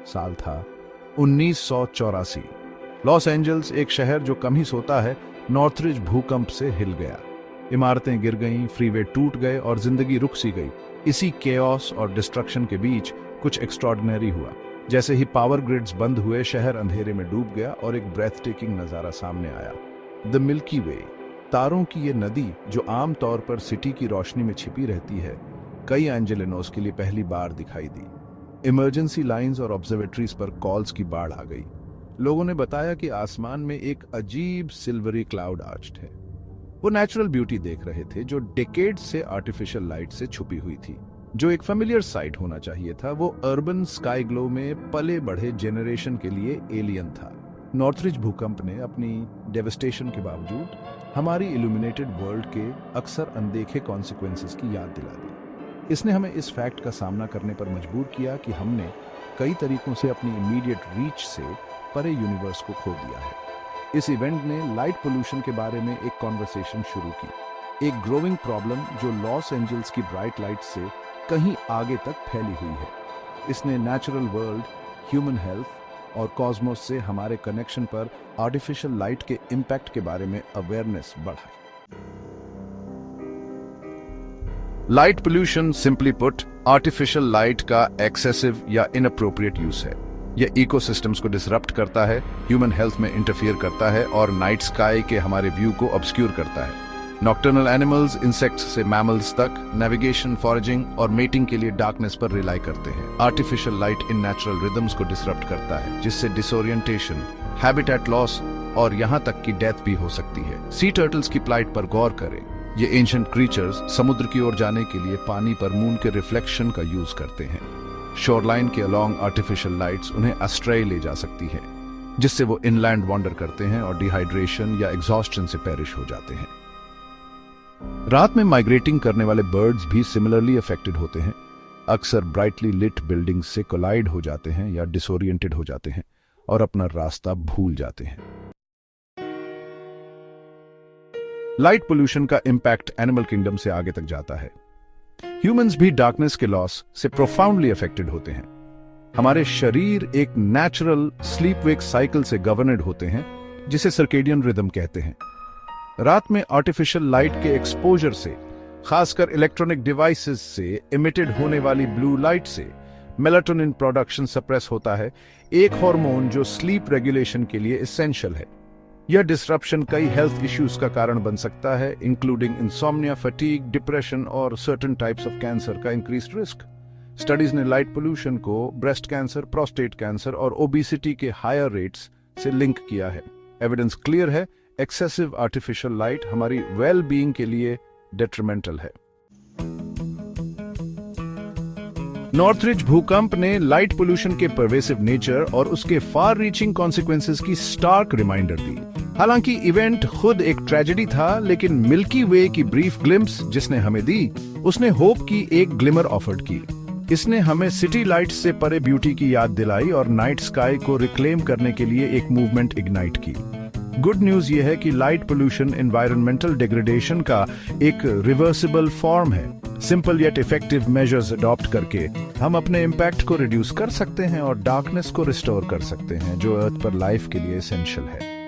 साल था 1984। Los Angeles, एक शहर जो कम ही सोता है, नॉर्थरिज भूकंप से हिल गया। इमारतें गिर गईं, फ्रीवे टूट गए और जिंदगी रुक सी गई। इसी केओस और डिस्ट्रक्शन के बीच कुछ एक्स्ट्रॉर्डिनरी हुआ। जैसे ही पावर ग्रिड्स बंद हुए, शहर अंधेरे में डूब गया और एक ब्रेथ टेकिंग नजारा सामने आया। द मिल्की वे, तारों की ये नदी जो आमतौर पर सिटी की रोशनी में छिपी रहती है, कई एंजेलिनोस के लिए पहली बार दिखाई दी। इमरजेंसी लाइंस और ऑब्जर्वेटरीज पर कॉल्स की बाढ़ आ गई। लोगों ने बताया कि आसमान में एक अजीब सिल्वरी क्लाउड आर्च्ड है। वो नेचुरल ब्यूटी देख रहे थे जो डेकेड्स से आर्टिफिशियल लाइट से छुपी हुई थी। जो एक फेमिलियर साइट होना चाहिए था, वो अर्बन स्काई ग्लो में पले बढ़े जेनरेशन के लिए एलियन था। नॉर्थरिज भूकंप ने अपनी डेवस्टेशन के बावजूद हमारी इल्यूमिनेटेड वर्ल्ड के अक्सर अनदेखे कॉन्सिक्वेंसेस की याद दिला दी। इसने हमें इस फैक्ट का सामना करने पर मजबूर किया कि हमने कई तरीकों से अपनी इमीडिएट रीच से परे यूनिवर्स को खो दिया है। इस इवेंट ने लाइट पोल्यूशन के बारे में एक कॉन्वर्सेशन शुरू की, एक ग्रोइंग प्रॉब्लम जो लॉस एंजल्स की ब्राइट लाइट से कहीं आगे तक फैली हुई है। इसने नेचुरल वर्ल्ड, ह्यूमन हेल्थ और कॉस्मोस से हमारे कनेक्शन पर आर्टिफिशियल लाइट के इम्पैक्ट के बारे में अवेयरनेस बढ़ाई। Light pollution, simply put, artificial light का एक्सेसिव या इनअप्रोप्रिएट यूज है। यह इकोसिस्टम्स को डिसरप्ट करता है, ह्यूमन हेल्थ में इंटरफियर करता है और नाइट स्काई के हमारे व्यू को ऑब्स्क्यूर करता है। नॉक्टर्नल एनिमल्स, इंसेक्ट्स से मैमल्स तक नेविगेशन, फॉरेजिंग और मेटिंग के लिए डार्कनेस पर रिलाई करते हैं। Artificial light in natural rhythms को डिसरप्ट करता है, जिससे डिसोरिएंटेशन, हैबिटेट लॉस और यहां तक कि डेथ भी हो सकती है। सी टर्टल्स की प्लाइट पर गौर करें। ये एंशिएंट क्रीचर्स समुद्र की ओर जाने के लिए पानी पर मून के रिफ्लेक्शन का यूज करते हैं। शोरलाइन के अलोंग आर्टिफिशियल लाइट्स उन्हें अस्ट्रे ले जा सकती है, जिससे वो इनलैंड वॉन्डर करते हैं और डिहाइड्रेशन या एग्जॉस्शन से पेरिश हो जाते हैं। रात में माइग्रेटिंग करने वाले बर्ड्स भी सिमिलरली अफेक्टेड होते हैं। अक्सर ब्राइटली लिट बिल्डिंग्स से कोलाइड हो जाते हैं या डिसोरिएंटेड हो जाते हैं और अपना रास्ता भूल जाते हैं। लाइट पोल्यूशन का इंपैक्ट एनिमल किंगडम से आगे तक जाता है। ह्यूमंस भी डार्कनेस के लॉस से प्रोफाउंडली अफेक्टेड होते हैं। हमारे शरीर एक नेचुरल स्लीप वेक साइकिल से गवर्नेड होते हैं, जिसे सर्केडियन रिदम कहते हैं। रात में आर्टिफिशियल लाइट के एक्सपोजर से, खासकर इलेक्ट्रॉनिक डिवाइसेस से इमिटेड होने वाली ब्लू लाइट से मेलाटोनिन प्रोडक्शन सप्रेस होता है, एक हार्मोन जो स्लीप रेगुलेशन के लिए एसेंशियल है। यह डिसरप्शन कई हेल्थ इश्यूज का कारण बन सकता है, इंक्लूडिंग इंसोम्निया, फटीग, डिप्रेशन और सर्टेन टाइप्स ऑफ कैंसर का इंक्रीज्ड रिस्क। स्टडीज ने लाइट पोल्यूशन को ब्रेस्ट कैंसर, प्रोस्टेट कैंसर और ओबेसिटी के हायर रेट्स से लिंक किया है। एविडेंस क्लियर है, एक्सेसिव आर्टिफिशियल लाइट हमारी वेल बीइंग के लिए डेट्रिमेंटल है। नॉर्थरिज भूकंप ने लाइट पोल्यूशन के परवेसिव नेचर और उसके फार रीचिंग कॉन्सिक्वेंसेस की स्टार्क रिमाइंडर दी। हालांकि इवेंट खुद एक ट्रेजेडी था, लेकिन मिल्की वे की ब्रीफ ग्लिम्स जिसने हमें दी, उसने होप की एक ग्लिमर ऑफर्ड की। इसने हमें सिटी लाइट्स से परे ब्यूटी की याद दिलाई और नाइट स्काई को रिक्लेम करने के लिए एक मूवमेंट इग्नाइट की। गुड न्यूज यह है कि लाइट पोल्यूशन एनवायरमेंटल डिग्रेडेशन का एक रिवर्सिबल फॉर्म है। Simple yet effective measures adopt करके हम अपने इम्पैक्ट को रिड्यूस कर सकते हैं और डार्कनेस को रिस्टोर कर सकते हैं, जो अर्थ पर लाइफ के लिए एसेंशियल है।